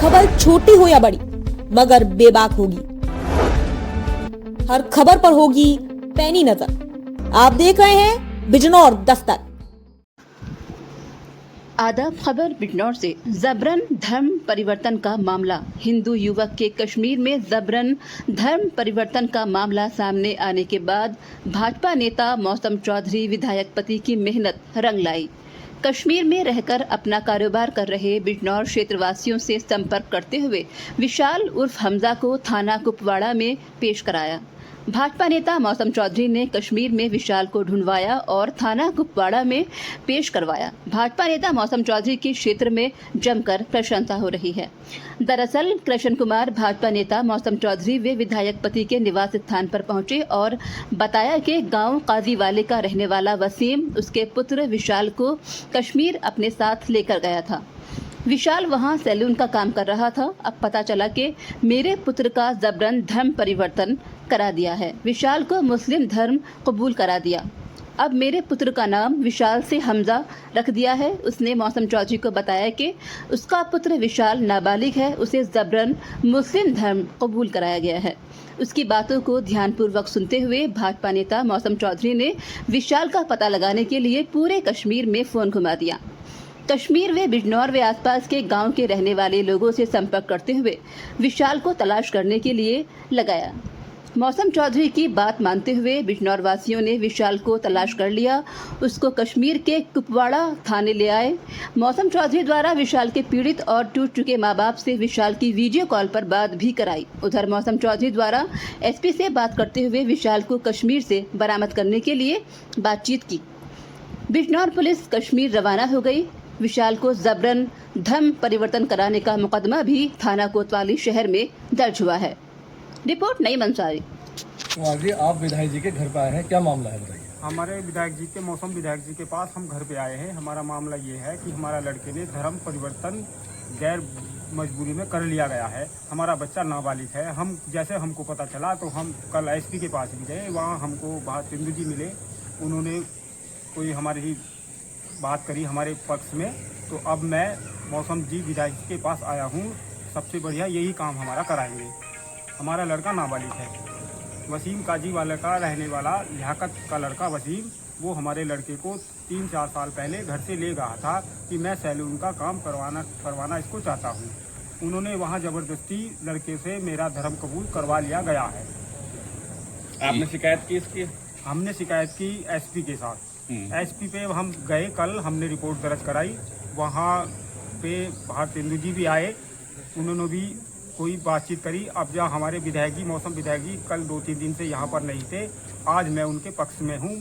खबर छोटी हो या बड़ी मगर बेबाक होगी। हर खबर पर होगी पैनी नजर। आप देख रहे हैं बिजनौर दस्तक। आदाब। खबर बिजनौर से। जबरन धर्म परिवर्तन का मामला। हिंदू युवक के कश्मीर में जबरन धर्म परिवर्तन का मामला सामने आने के बाद भाजपा नेता मौसम चौधरी विधायक पति की मेहनत रंग लाई। कश्मीर में रहकर अपना कारोबार कर रहे बिजनौर क्षेत्रवासियों से संपर्क करते हुए विशाल उर्फ हमजा को थाना कुपवाड़ा में पेश कराया। भाजपा नेता मौसम चौधरी ने कश्मीर में विशाल को ढूंढवाया और थाना कुपवाड़ा में पेश करवाया। भाजपा नेता मौसम चौधरी के क्षेत्र में जमकर प्रशंसा हो रही है। दरअसल कृष्ण कुमार भाजपा नेता मौसम चौधरी वे विधायक पति के निवास स्थान पर पहुंचे और बताया कि गांव काजीवाले का रहने वाला वसीम उसके पुत्र विशाल को कश्मीर अपने साथ लेकर गया था। विशाल वहां सैलून का काम कर रहा था। अब पता चला कि मेरे पुत्र का जबरन धर्म परिवर्तन करा दिया है। विशाल को मुस्लिम धर्म कबूल करा दिया। अब मेरे पुत्र का नाम विशाल से हमजा रख दिया है। उसने मौसम चौधरी को बताया कि उसका पुत्र विशाल नाबालिग है, उसे जबरन मुस्लिम धर्म कबूल कराया गया है। उसकी बातों को ध्यानपूर्वक सुनते हुए भाजपा नेता मौसम चौधरी ने विशाल का पता लगाने के लिए पूरे कश्मीर में फ़ोन घुमा दिया। कश्मीर व बिजनौर व आसपास के गांव के रहने वाले लोगों से संपर्क करते हुए विशाल को तलाश करने के लिए लगाया। मौसम चौधरी की बात मानते हुए बिजनौर वासियों ने विशाल को तलाश कर लिया। उसको कश्मीर के कुपवाड़ा थाने ले आए। मौसम चौधरी द्वारा विशाल के पीड़ित और टूट चुके मां बाप से विशाल की वीडियो कॉल पर बात भी कराई। उधर मौसम चौधरी द्वारा एसपी से बात करते हुए विशाल को कश्मीर से बरामद करने के लिए बातचीत की। बिजनौर पुलिस कश्मीर रवाना हो गई। विशाल को जबरन धर्म परिवर्तन कराने का मुकदमा भी थाना कोतवाली शहर में दर्ज हुआ है। रिपोर्ट नई मंसारी। तो आगे आप विधायक जी के घर पे आए हैं, क्या मामला है बताइए। हमारे विधायक जी के मौसम विधायक जी के पास हम घर पे आए हैं। हमारा मामला ये है कि हमारा लड़के ने धर्म परिवर्तन गैर मजबूरी में कर लिया गया है। हमारा बच्चा नाबालिग है। हम जैसे हमको पता चला तो हम कल एसपी के पास भी गए। वहाँ हमको बाहर सिंधु जी मिले। उन्होंने कोई हमारी बात करी हमारे पक्ष में। तो अब मैं मौसम जी विधायक जी के पास आया हूँ। सबसे बढ़िया यही काम हमारा कराएंगे। हमारा लड़का नाबालिग है। वसीम काजीवाला का रहने वाला लियाकत का लड़का वसीम, वो हमारे लड़के को 3-4 साल पहले घर से ले गया था कि मैं सैलून का काम करवाना इसको चाहता हूँ। उन्होंने वहाँ ज़बरदस्ती लड़के से मेरा धर्म कबूल करवा लिया गया है। आपने शिकायत की इसकी? हमने शिकायत की एसपी के साथ। एसपी पे हम गए कल, हमने रिपोर्ट दर्ज कराई। वहाँ पे बाहर तेंदु जी भी आए, उन्होंने भी कोई बातचीत करी। अब जहाँ हमारे विधायक जी मौसम विधायक जी कल 2-3 दिन से यहाँ पर नहीं थे, आज मैं उनके पक्ष में हूँ।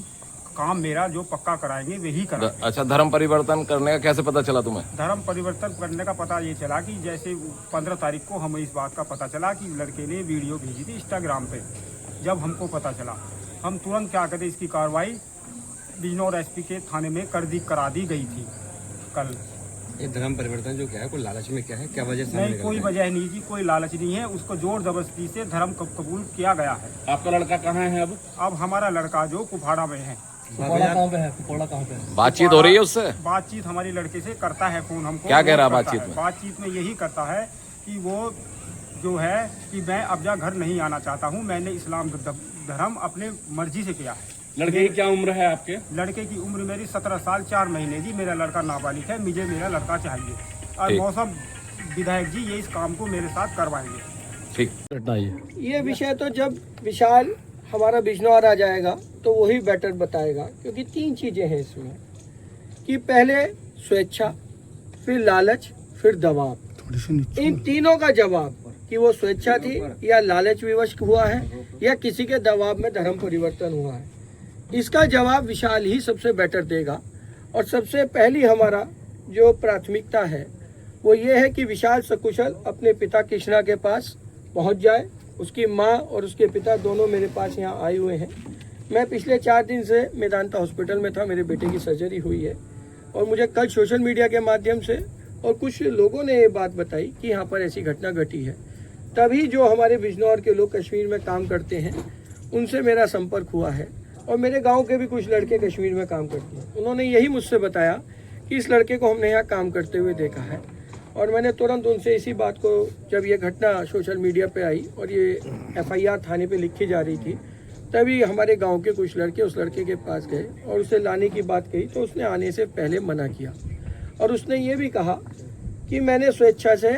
काम मेरा जो पक्का कराएंगे वही कराएंगे। अच्छा, धर्म परिवर्तन करने का कैसे पता चला तुम्हें? धर्म परिवर्तन करने का पता ये चला कि जैसे 15 तारीख को हमें इस बात का पता चला कि लड़के ने वीडियो भेजी थी इंस्टाग्राम पे। जब हमको पता चला हम तुरंत क्या कहते इसकी कार्रवाई बिजनौर एसपी के थाने में करा दी गई थी कल। ये धर्म परिवर्तन जो क्या है, कोई लालच में क्या है, क्या वजह से? नहीं, कोई वजह नहीं जी, कोई लालच नहीं है। उसको जोर जबरदस्ती से धर्म कबूल किया गया है। आपका लड़का कहाँ है अब? अब हमारा लड़का जो कुपवाड़ा में है। कुपवाड़ा कहाँ पे है? कुपवाड़ा कहाँ पे है? बातचीत हो रही है उससे? बातचीत हमारी लड़के से करता है फोन हमको। क्या कह रहा है बातचीत में? बातचीत में यही करता है कि वो जो है कि मैं अब जा घर नहीं आना चाहता हूँ। मैंने इस्लाम धर्म अपने मर्जी से किया है। लड़के की क्या उम्र है आपके? लड़के की उम्र मेरी 17 साल 4 महीने जी। मेरा लड़का नाबालिग है। मुझे मेरा लड़का चाहिए और मौसम विधायक जी ये इस काम को मेरे साथ करवाएंगे। ठीक। ये विषय तो जब विशाल हमारा बिजनौर आ जाएगा तो वही बेटर बताएगा, क्योंकि 3 चीजें हैं इसमें कि पहले स्वेच्छा, फिर लालच, फिर दबाव। इन तीनों का जवाब कि वो स्वेच्छा थी या लालच विवश हुआ है या किसी के दबाव में धर्म परिवर्तन हुआ है, इसका जवाब विशाल ही सबसे बेटर देगा। और सबसे पहली हमारा जो प्राथमिकता है वो ये है कि विशाल सकुशल अपने पिता कृष्णा के पास पहुंच जाए। उसकी माँ और उसके पिता दोनों मेरे पास यहाँ आए हुए हैं। मैं पिछले 4 दिन से मेदांता हॉस्पिटल में था, मेरे बेटे की सर्जरी हुई है और मुझे कल सोशल मीडिया के माध्यम से और कुछ लोगों ने ये बात बताई कि यहाँ पर ऐसी घटना घटी है। तभी जो हमारे बिजनौर के लोग कश्मीर में काम करते हैं उनसे मेरा संपर्क हुआ है और मेरे गांव के भी कुछ लड़के कश्मीर में काम करते हैं। उन्होंने यही मुझसे बताया कि इस लड़के को हमने यहाँ काम करते हुए देखा है और मैंने तुरंत उनसे इसी बात को, जब ये घटना सोशल मीडिया पे आई और ये एफआईआर थाने पे लिखी जा रही थी, तभी हमारे गांव के कुछ लड़के उस लड़के के पास गए और उसे लाने की बात कही, तो उसने आने से पहले मना किया और उसने ये भी कहा कि मैंने स्वेच्छा से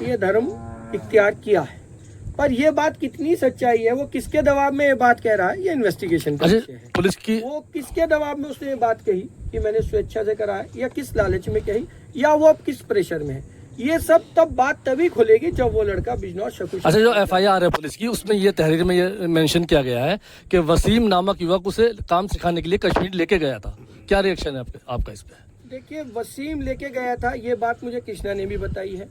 ये धर्म इख्तियार किया है। पर ये बात कितनी सच्चाई है, वो किसके दबाव में ये बात कह रहा है, ये इन्वेस्टिगेशन का विषय है। पुलिस की वो किसके दबाव में उसने ये बात कही कि मैंने स्वेच्छा से करा है, या किस लालच में कही, या वो अब किस प्रेशर में है, ये सब बात तभी खुलेगी जब वो लड़का बिजनौर शकुश। अच्छा, जो एफआईआर है पुलिस की, उसमें ये तहरीर में ये मेंशन किया गया है कि वसीम नामक युवक उसे काम सिखाने के लिए कश्मीर लेके गया था। क्या रिएक्शन है आपका इस पे? देखिए, वसीम लेके गया था, ये बात मुझे कृष्णा ने भी बताई है।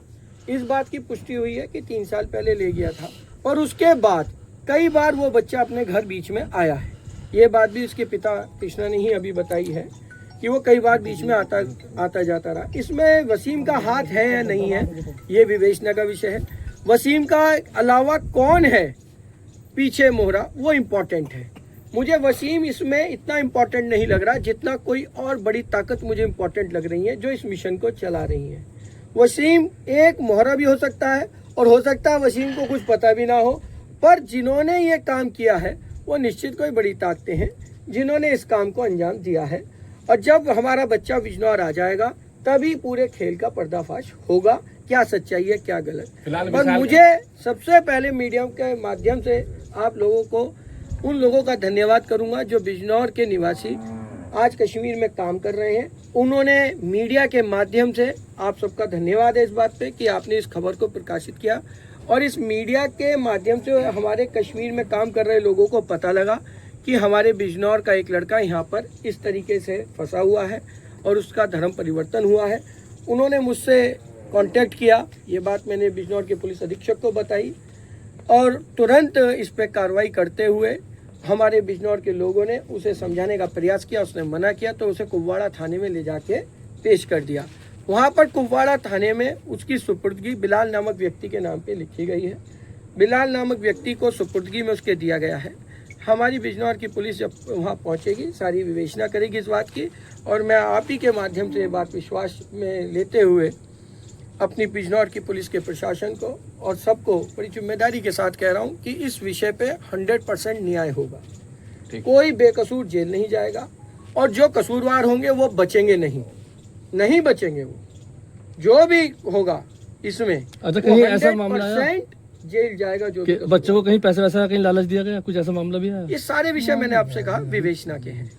इस बात की पुष्टि हुई है कि 3 साल पहले ले गया था और उसके बाद कई बार वो बच्चा अपने घर बीच में आया है। ये बात भी उसके पिता कृष्णा ने ही अभी बताई है कि वो कई बार बीच में आता जाता रहा। इसमें वसीम का हाथ है या नहीं है, ये विवेचना का विषय है। वसीम का अलावा कौन है पीछे मोहरा, वो इम्पोर्टेंट है। मुझे वसीम इसमें इतना इम्पोर्टेंट नहीं लग रहा जितना कोई और बड़ी ताकत मुझे इम्पोर्टेंट लग रही है जो इस मिशन को चला रही है। वसीम एक मोहरा भी हो सकता है और हो सकता है वसीम को कुछ पता भी ना हो, पर जिन्होंने ये काम किया है वो निश्चित कोई बड़ी ताकतें हैं जिन्होंने इस काम को अंजाम दिया है। और जब हमारा बच्चा बिजनौर आ जाएगा तभी पूरे खेल का पर्दाफाश होगा, क्या सच्चाई है क्या गलत। पर मुझे सबसे पहले मीडिया के माध्यम से आप लोगों को, उन लोगों का धन्यवाद करूंगा जो बिजनौर के निवासी आज कश्मीर में काम कर रहे हैं। उन्होंने मीडिया के माध्यम से, आप सबका धन्यवाद है इस बात पे कि आपने इस खबर को प्रकाशित किया और इस मीडिया के माध्यम से हमारे कश्मीर में काम कर रहे लोगों को पता लगा कि हमारे बिजनौर का एक लड़का यहाँ पर इस तरीके से फंसा हुआ है और उसका धर्म परिवर्तन हुआ है। उन्होंने मुझसे कांटेक्ट किया, ये बात मैंने बिजनौर के पुलिस अधीक्षक को बताई और तुरंत इस पर कार्रवाई करते हुए हमारे बिजनौर के लोगों ने उसे समझाने का प्रयास किया। उसने मना किया तो उसे कुपवाड़ा थाने में ले जाके पेश कर दिया। वहाँ पर कुपवाड़ा थाने में उसकी सुपुर्दगी बिलाल नामक व्यक्ति के नाम पे लिखी गई है। बिलाल नामक व्यक्ति को सुपुर्दगी में उसके दिया गया है। हमारी बिजनौर की पुलिस जब वहाँ पहुँचेगी सारी विवेचना करेगी इस बात की, और मैं आप ही के माध्यम से ये बात विश्वास में लेते हुए अपनी बिजनौर की पुलिस के प्रशासन को और सबको बड़ी जिम्मेदारी के साथ कह रहा हूँ कि इस विषय पे 100% न्याय होगा। कोई बेकसूर जेल नहीं जाएगा और जो कसूरवार होंगे वो बचेंगे नहीं बचेंगे। वो जो भी होगा इसमें, अच्छा, कहीं ऐसा मामला है जेल जाएगा जो कि बच्चों को कहीं पैसे वैसा कहीं लालच दिया गया, कुछ ऐसा मामला भी है? ये सारे विषय मैंने आपसे कहा विवेचना के हैं।